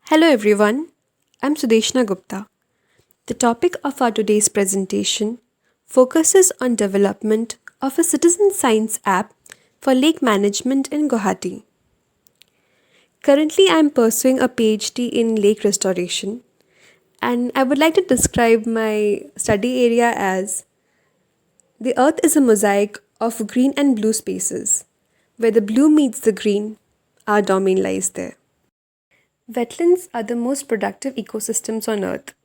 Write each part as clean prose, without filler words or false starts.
Hello everyone, I'm Sudeshna Gupta. The topic of our today's presentation focuses on development of a citizen science app for lake management in Guwahati. Currently, I'm pursuing a PhD in lake restoration, and I would like to describe my study area as the earth is a mosaic of green and blue spaces. Where the blue meets the green, our domain lies there. Wetlands are the most productive ecosystems on Earth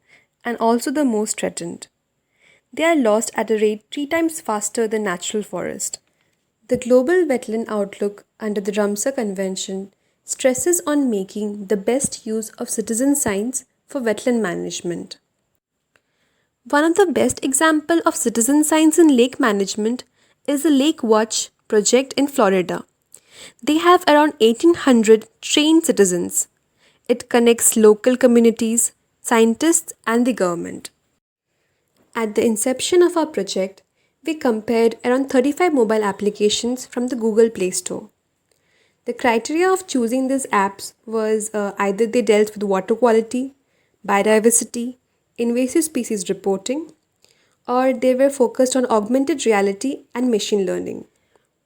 and also the most threatened. They are lost at a rate three times faster than natural forest. The Global Wetland Outlook under the Ramsar Convention stresses on making the best use of citizen science for wetland management. One of the best examples of citizen science in lake management is the Lake Watch project in Florida. They have around 1800 trained citizens. It connects local communities, scientists, and the government. At the inception of our project, we compared around 35 mobile applications from the Google Play Store. The criteria of choosing these apps was either they dealt with water quality, biodiversity, invasive species reporting, or they were focused on augmented reality and machine learning.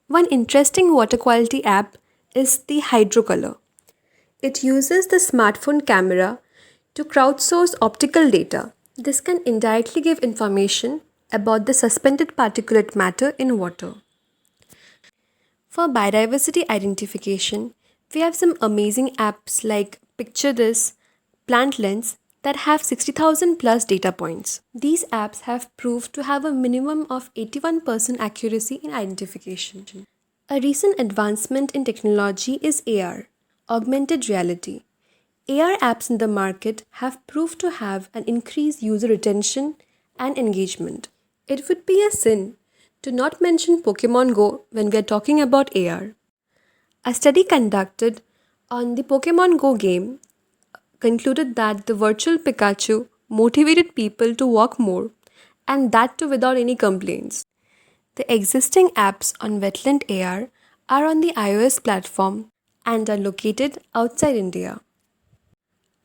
One interesting water quality app is the Hydrocolor. It uses the smartphone camera to crowdsource optical data. This can indirectly give information about the suspended particulate matter in water. For biodiversity identification, we have some amazing apps like Picture This, Plant Lens that have 60,000 plus data points. These apps have proved to have a minimum of 81% accuracy in identification. A recent advancement in technology is AR, augmented reality. AR apps in the market have proved to have an increased user retention and engagement. It would be a sin to not mention Pokemon Go when we are talking about AR. A study conducted on the Pokemon Go game concluded that the virtual Pikachu motivated people to walk more, and that too without any complaints. The existing apps on Wetland AR are on the iOS platform and are located outside India.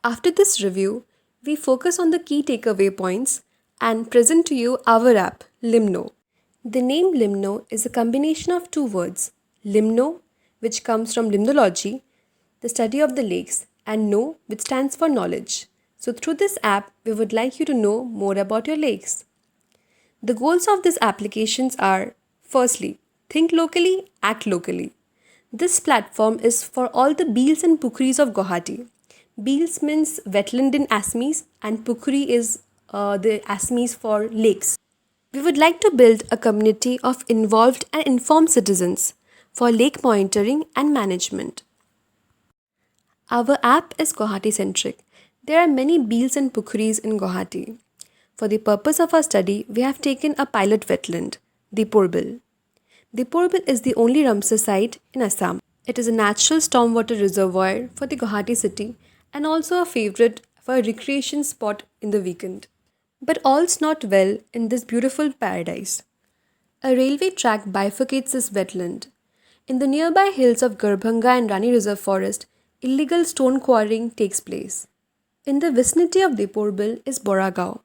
After this review, we focus on the key takeaway points and present to you our app, Limno. The name Limno is a combination of two words, limno, which comes from limnology, the study of the lakes, and no, which stands for knowledge. So, through this app, we would like you to know more about your lakes. The goals of these applications are firstly, think locally, act locally. This platform is for all the beels and pukuris of Guwahati. Beels means wetland in Assamese, and pukuri is the Assamese for lakes. We would like to build a community of involved and informed citizens for lake monitoring and management. Our app is Guwahati centric. There are many beels and pukuris in Guwahati. For the purpose of our study, we have taken a pilot wetland, the Porbil. The Porbil is the only Ramsar site in Assam. It is a natural stormwater reservoir for the Guwahati city and also a favorite for a recreation spot in the weekend. But all's not well in this beautiful paradise. A railway track bifurcates this wetland. In the nearby hills of Garbhanga and Rani Reserve Forest, illegal stone quarrying takes place. In the vicinity of Diporbil is Boragao.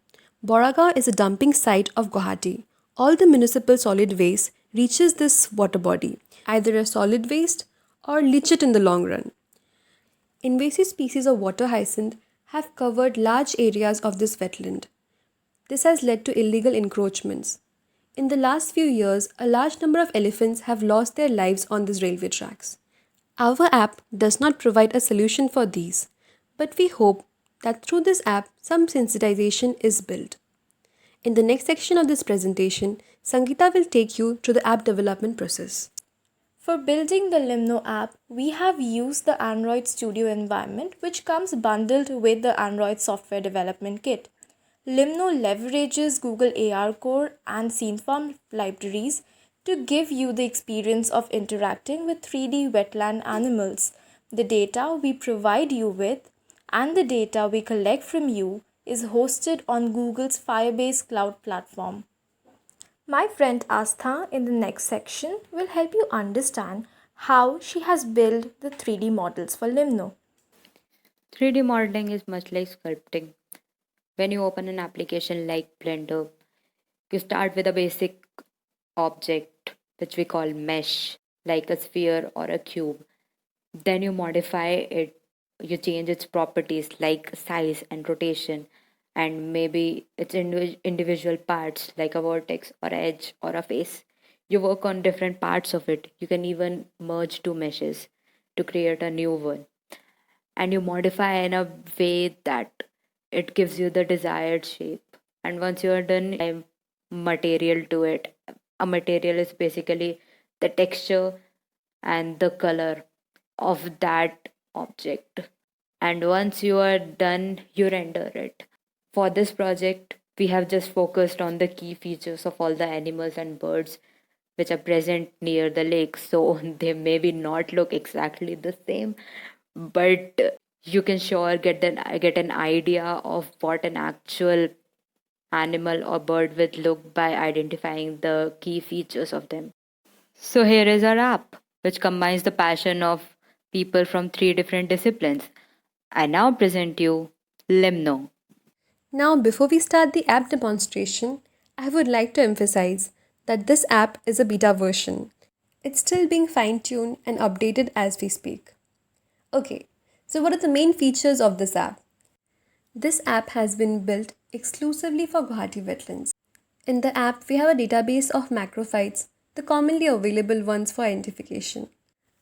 Boragao is a dumping site of Guwahati. All the municipal solid waste reaches this water body, either as solid waste or leachate in the long run. Invasive species of water hyacinth have covered large areas of this wetland. This has led to illegal encroachments. In the last few years, a large number of elephants have lost their lives on these railway tracks. Our app does not provide a solution for these, but we hope that through this app, some sensitization is built. In the next section of this presentation, Sangeeta will take you through the app development process. For building the Limno app, we have used the Android Studio environment, which comes bundled with the Android Software Development Kit. Limno leverages Google AR Core and SceneForm libraries to give you the experience of interacting with 3D wetland animals. The data we provide you with and the data we collect from you is hosted on Google's Firebase cloud platform. My friend Astha in the next section will help you understand how she has built the 3D models for Limno. 3D modeling is much like sculpting. When you open an application like Blender, you start with a basic object, which we call mesh, like a sphere or a cube. Then you modify it, you change its properties like size and rotation, and maybe its individual parts like a vertex or edge or a face. You work on different parts of it. You can even merge two meshes to create a new one, and you modify in a way that it gives you the desired shape. And once you are done, apply material to it. A material is basically the texture and the color of that object. And once you are done, you render it. For this project, we have just focused on the key features of all the animals and birds which are present near the lake. So they maybe not look exactly the same, but you can sure get an idea of what an actual animal or bird would look by identifying the key features of them. So here is our app, which combines the passion of people from three different disciplines. I now present you Limno. Now, before we start the app demonstration, I would like to emphasize that this app is a beta version. It's still being fine tuned and updated as we speak. Okay, so what are the main features of this app? This app has been built exclusively for Guwahati wetlands. In the app, we have a database of macrophytes, the commonly available ones for identification.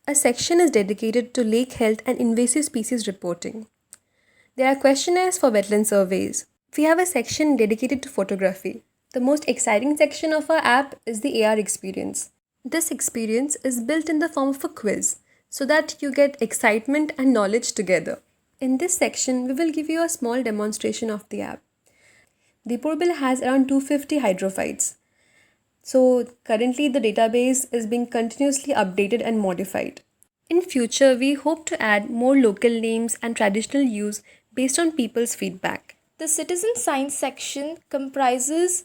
A section is dedicated to lake health and invasive species reporting. There are questionnaires for wetland surveys. We have a section dedicated to photography. The most exciting section of our app is the AR experience. This experience is built in the form of a quiz so that you get excitement and knowledge together. In this section, we will give you a small demonstration of the app. Deepurbil has around 250 hydrophytes. So currently the database is being continuously updated and modified. In future, we hope to add more local names and traditional use based on people's feedback. The citizen science section comprises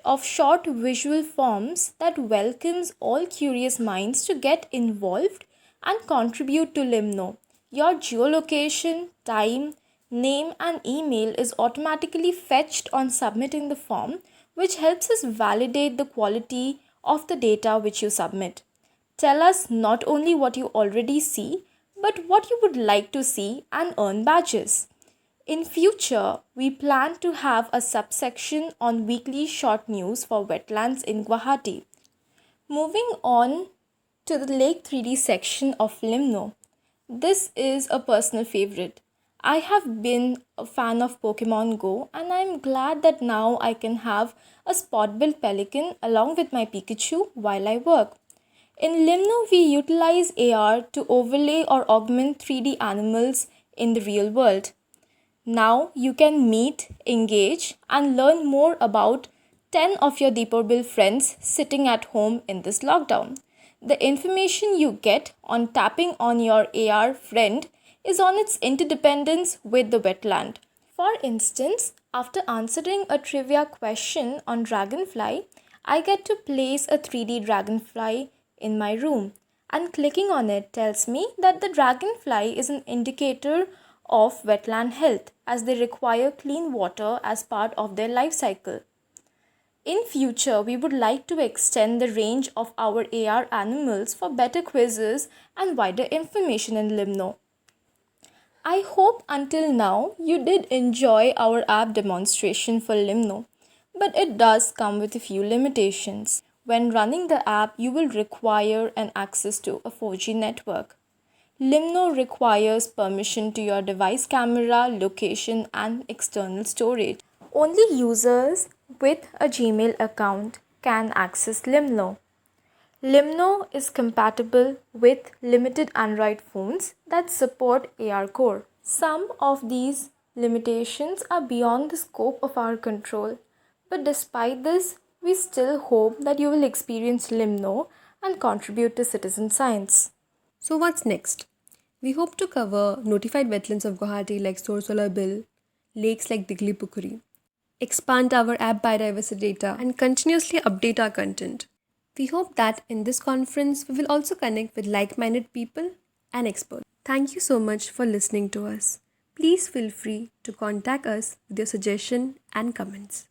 of short visual forms that welcomes all curious minds to get involved and contribute to Limno. Your geolocation, time, name and email is automatically fetched on submitting the form, which helps us validate the quality of the data which you submit. Tell us not only what you already see, but what you would like to see and earn badges. In future, we plan to have a subsection on weekly short news for wetlands in Guwahati. Moving on to the Lake 3D section of Limno. This is a personal favorite. I have been a fan of Pokemon Go and I'm glad that now I can have a spot-built pelican along with my Pikachu while I work. In Limno, we utilize AR to overlay or augment 3D animals in the real world. Now you can meet, engage, and learn more about 10 of your Deepurbil friends sitting at home in this lockdown. The information you get on tapping on your AR friend is on its interdependence with the wetland. For instance, after answering a trivia question on dragonfly, I get to place a 3D dragonfly in my room, and clicking on it tells me that the dragonfly is an indicator of wetland health as they require clean water as part of their life cycle. In future, we would like to extend the range of our AR animals for better quizzes and wider information in Limno. I hope until now you did enjoy our app demonstration for Limno, but it does come with a few limitations. When running the app, you will require an access to a 4G network. Limno requires permission to your device camera, location, and external storage. Only users with a Gmail account can access Limno. Limno is compatible with limited Android phones that support ARCore. Some of these limitations are beyond the scope of our control, but despite this, we still hope that you will experience Limno and contribute to citizen science. So, what's next? We hope to cover notified wetlands of Guwahati like Sorsola Bill, lakes like Diglipukuri, expand our app biodiversity data, and continuously update our content. We hope that in this conference, we will also connect with like minded people and experts. Thank you so much for listening to us. Please feel free to contact us with your suggestion and comments.